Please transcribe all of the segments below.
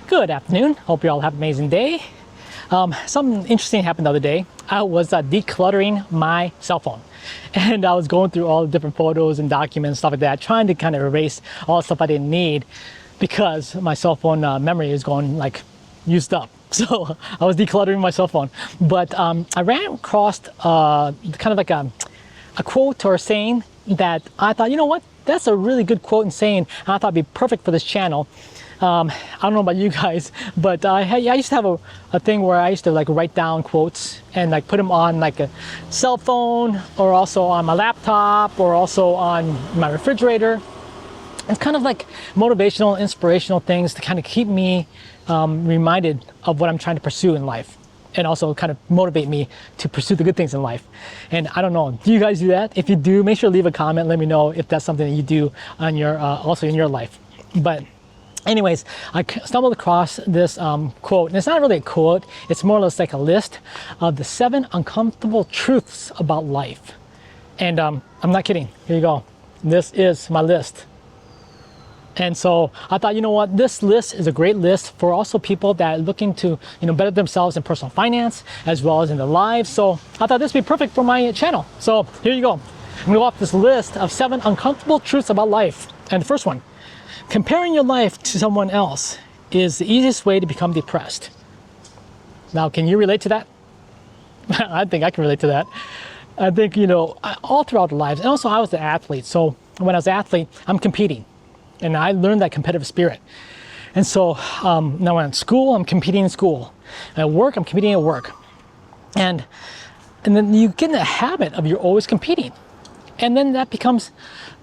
Good afternoon. Hope you all have an amazing day. Something interesting happened the other day. I was decluttering my cell phone, and I was going through all the different photos and documents, stuff like that, trying to kind of erase all the stuff I didn't need because my cell phone memory is going like used up. So I was decluttering my cell phone, but I ran across kind of like a quote or saying that I thought, you know what, that's a really good quote and saying, and I thought it'd be perfect for this channel. I don't know about you guys, but I used to have a thing where I used to like write down quotes and like put them on like a cell phone or also on my laptop or also on my refrigerator. It's kind of like motivational, inspirational things to kind of keep me reminded of what I'm trying to pursue in life, and also kind of motivate me to pursue the good things in life. And I don't know, do you guys do that? If you do, make sure to leave a comment. Let me know if that's something that you do on your also in your life. But anyways, I stumbled across this quote, and it's not really a quote, it's more or less like a list of the 7 uncomfortable truths about life. And I'm not kidding, here you go. This is my list. And so I thought, you know what, this list is a great list for also people that are looking to, better themselves in personal finance as well as in their lives. So I thought this would be perfect for my channel. So here you go. I'm gonna go off this list of 7 uncomfortable truths about life. And the first one, comparing your life to someone else is the easiest way to become depressed. Now, can you relate to that? I think I can relate to that. I think, all throughout our lives, and also I was an athlete. So when I was an athlete, I'm competing. And I learned that competitive spirit. And so now when I'm in school, I'm competing in school. At work, I'm competing at work. And then you get in a habit of you're always competing. And then that becomes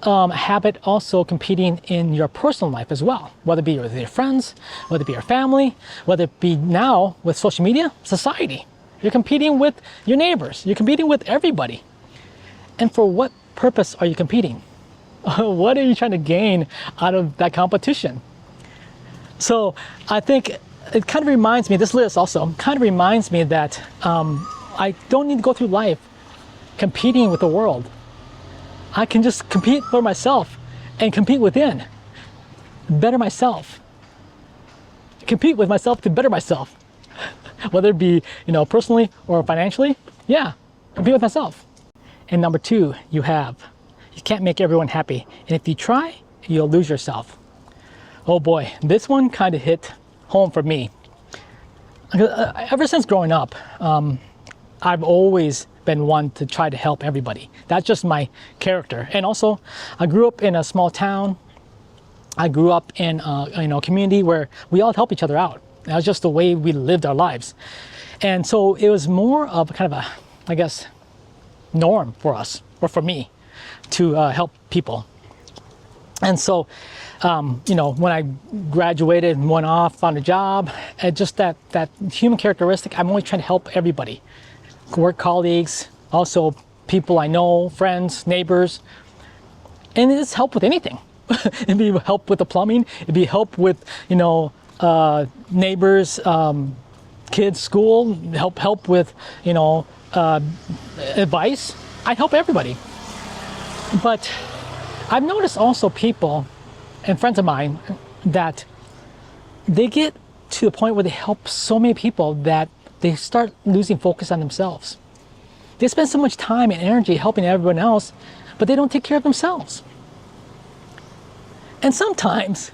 a habit also competing in your personal life as well, whether it be with your friends, whether it be your family, whether it be now with social media, society. You're competing with your neighbors. You're competing with everybody. And for what purpose are you competing? What are you trying to gain out of that competition? So I think it kind of reminds me, this list also kind of reminds me that I don't need to go through life competing with the world. I can just compete for myself and compete within, better myself. Compete with myself to better myself, whether it be, personally or financially. Yeah, compete with myself. And number 2, you can't make everyone happy. And if you try, you'll lose yourself. Oh boy, this one kind of hit home for me. Ever since growing up, I've always been one to try to help everybody. That's just my character. And also, I grew up in a small town. I grew up in a community where we all help each other out. That was just the way we lived our lives. And so it was more of kind of a, I guess, norm for us, or for me, to help people. And so, when I graduated and went off, found a job, just that human characteristic, I'm always trying to help everybody. Work colleagues, also people I know, friends, neighbors. And it's help with anything. It'd be help with the plumbing, it'd be help with, neighbors, kids, school, help with, advice. I help everybody. But I've noticed also people and friends of mine that they get to a point where they help so many people that they start losing focus on themselves. They spend so much time and energy helping everyone else, but they don't take care of themselves. And sometimes,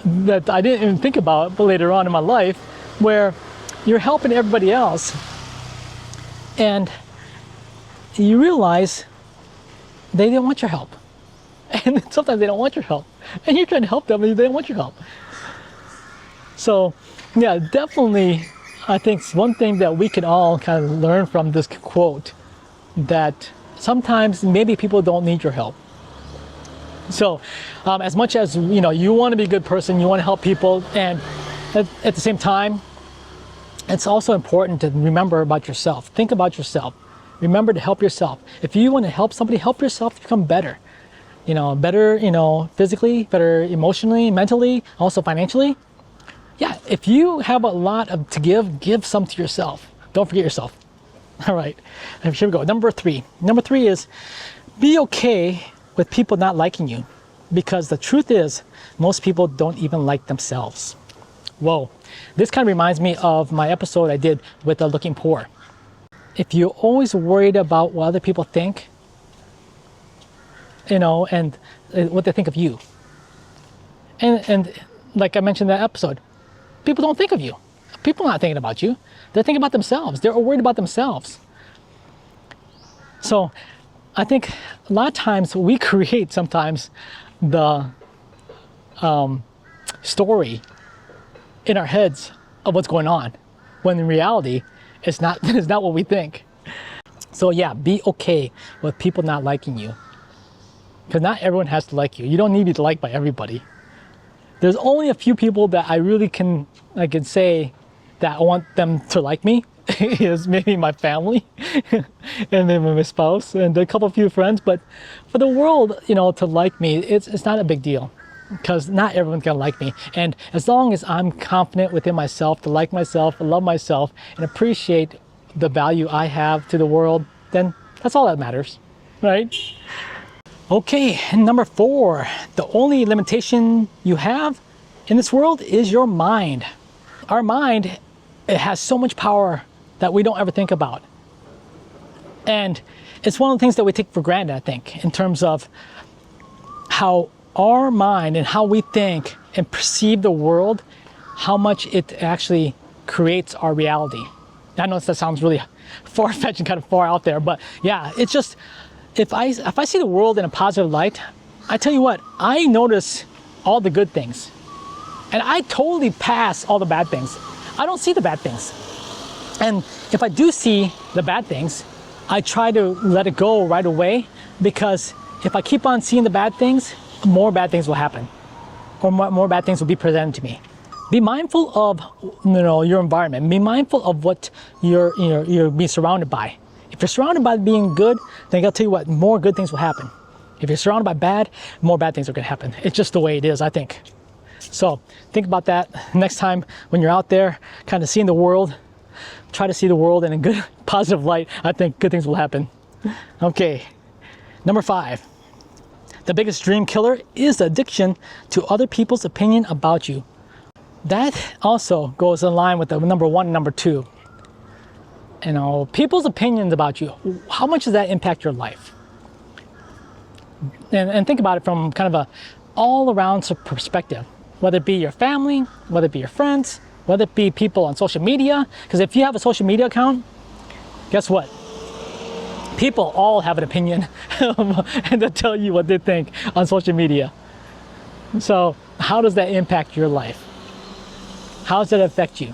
that I didn't even think about but later on in my life, where you're helping everybody else and you realize they don't want your help. And sometimes they don't want your help. And you're trying to help them and they don't want your help. So, yeah, definitely, I think it's one thing that we can all kind of learn from this quote, that sometimes maybe people don't need your help. So, as much as, you want to be a good person, you want to help people, and at the same time, it's also important to remember about yourself. Think about yourself. Remember to help yourself. If you want to help somebody, help yourself to become better. Better, physically, better emotionally, mentally, also financially. Yeah, if you have a lot to give some to yourself. Don't forget yourself. All right, here we go. Number 3. Number 3 is be okay with people not liking you, because the truth is most people don't even like themselves. Whoa. This kind of reminds me of my episode I did with the Looking Poor. If you're always worried about what other people think, and what they think of you, and like I mentioned in that episode, people don't think of you. People are not thinking about you. They're thinking about themselves. They're worried about themselves. So I think a lot of times we create sometimes the story in our heads of what's going on, when in reality, it's not what we think. So yeah, be okay with people not liking you. Because not everyone has to like you. You don't need to be liked by everybody. There's only a few people that I can say that I want them to like me. Is maybe my family and maybe my spouse and a couple few friends. But for the world, to like me, it's not a big deal, because not everyone's gonna like me. And as long as I'm confident within myself to like myself, love myself, and appreciate the value I have to the world, then that's all that matters, right? Okay, and number 4, the only limitation you have in this world is your mind. Our mind, it has so much power that we don't ever think about. And it's one of the things that we take for granted, I think, in terms of how our mind and how we think and perceive the world, how much it actually creates our reality. I know that sounds really far-fetched and kind of far out there, but yeah, it's just, if I see the world in a positive light, I tell you what, I notice all the good things. And I totally pass all the bad things. I don't see the bad things. And if I do see the bad things, I try to let it go right away, because if I keep on seeing the bad things, more bad things will happen, or more bad things will be presented to me. Be mindful of your environment. Be mindful of what you're being surrounded by. If you're surrounded by being good, then I'll tell you what, more good things will happen. If you're surrounded by bad, more bad things are going to happen. It's just the way it is, I think. So think about that next time when you're out there kind of seeing the world. Try to see the world in a good, positive light. I think good things will happen. Okay, number 5. The biggest dream killer is addiction to other people's opinion about you. That also goes in line with the number 1 and number 2. People's opinions about you. How much does that impact your life? And think about it from kind of a all-around perspective. Whether it be your family, whether it be your friends, whether it be people on social media. Because if you have a social media account, guess what? People all have an opinion and they tell you what they think on social media. So how does that impact your life? How does that affect you?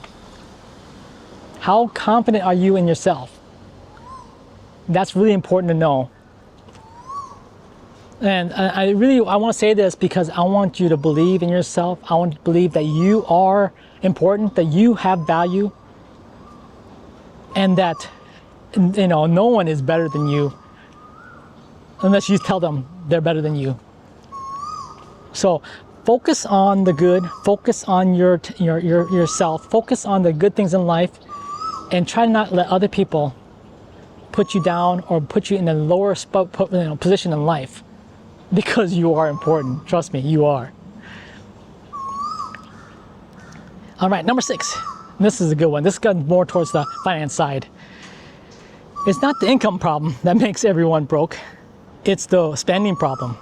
How confident are you in yourself? That's really important to know. And I want to say this because I want you to believe in yourself. I want you to believe that you are important, that you have value, and that no one is better than you unless you tell them they're better than you. So focus on the good, focus on yourself, focus on the good things in life, and try not to let other people put you down or put you in a lower position in life, because you are important. Trust me, you are. All right, number 6. This is a good one. This goes more towards the finance side. It's not the income problem that makes everyone broke. It's the spending problem.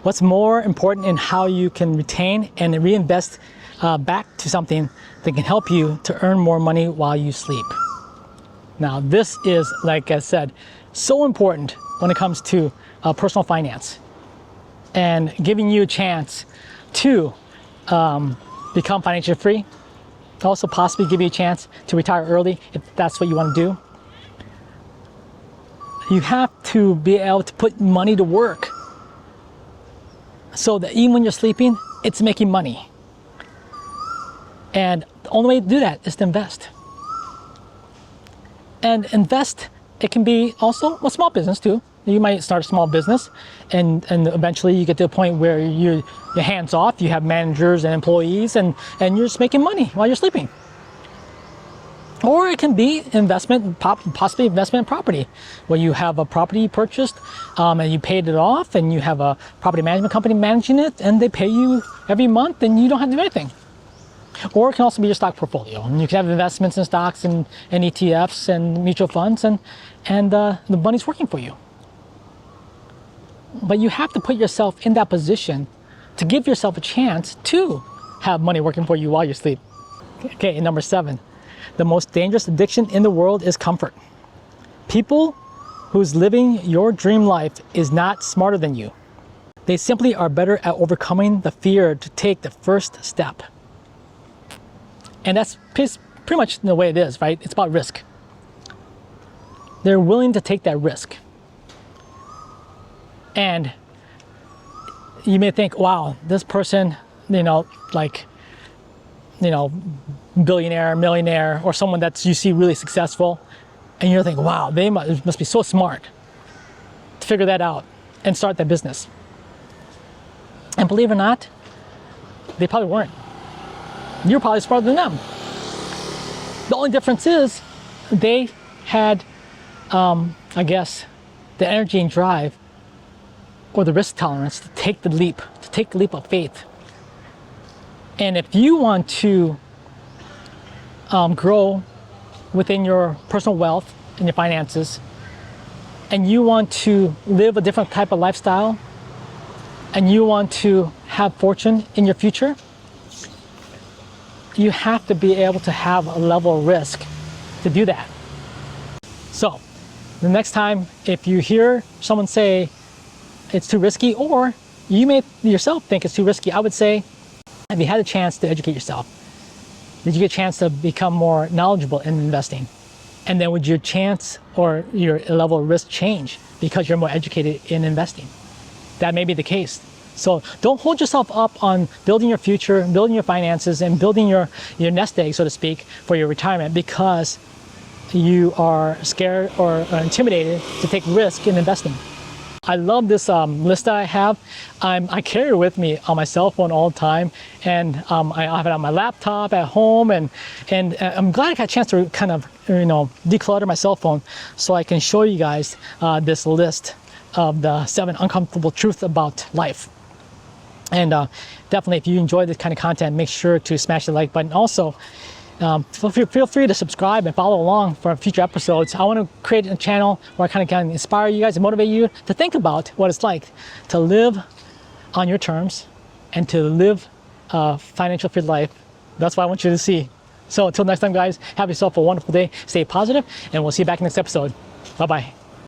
What's more important in how you can retain and reinvest back to something that can help you to earn more money while you sleep. Now, this is, like I said, so important when it comes to personal finance and giving you a chance to become financially free. Also possibly give you a chance to retire early if that's what you want to do. You have to be able to put money to work so that even when you're sleeping, it's making money. And the only way to do that is to invest. And invest, it can be also a small business too. You might start a small business and eventually you get to a point where you're hands off, you have managers and employees and you're just making money while you're sleeping. Or it can be investment, possibly investment in property, where you have a property purchased and you paid it off and you have a property management company managing it and they pay you every month and you don't have to do anything. Or it can also be your stock portfolio. And you can have investments in stocks and ETFs and mutual funds, and the money's working for you. But you have to put yourself in that position to give yourself a chance to have money working for you while you sleep. Okay, and number 7, the most dangerous addiction in the world is comfort. People who's living your dream life is not smarter than you. They simply are better at overcoming the fear to take the first step. And that's pretty much the way it is, right? It's about risk. They're willing to take that risk. And you may think, wow, this person, billionaire, millionaire, or someone that you see really successful, and you're thinking, wow, they must be so smart to figure that out and start that business. And believe it or not, they probably weren't. You're probably smarter than them. The only difference is they had, I guess, the energy and drive or the risk tolerance to take the leap of faith. And if you want to grow within your personal wealth and your finances, and you want to live a different type of lifestyle, and you want to have fortune in your future, you have to be able to have a level of risk to do that. So the next time, if you hear someone say it's too risky, or you may yourself think it's too risky, I would say, have you had a chance to educate yourself? Did you get a chance to become more knowledgeable in investing? And then would your chance or your level of risk change because you're more educated in investing? That may be the case. So don't hold yourself up on building your future, building your finances, and building your nest egg, so to speak, for your retirement because you are scared or intimidated to take risk in investing. I love this list that I have. I carry it with me on my cell phone all the time, and I have it on my laptop at home, and I'm glad I got a chance to kind of declutter my cell phone so I can show you guys this list of the 7 uncomfortable truths about life. And definitely, if you enjoy this kind of content, make sure to smash the like button. Also, feel free to subscribe and follow along for future episodes. I want to create a channel where I kind of can inspire you guys and motivate you to think about what it's like to live on your terms and to live a financial free life. That's what I want you to see. So until next time, guys, have yourself a wonderful day. Stay positive, and we'll see you back in the next episode. Bye-bye.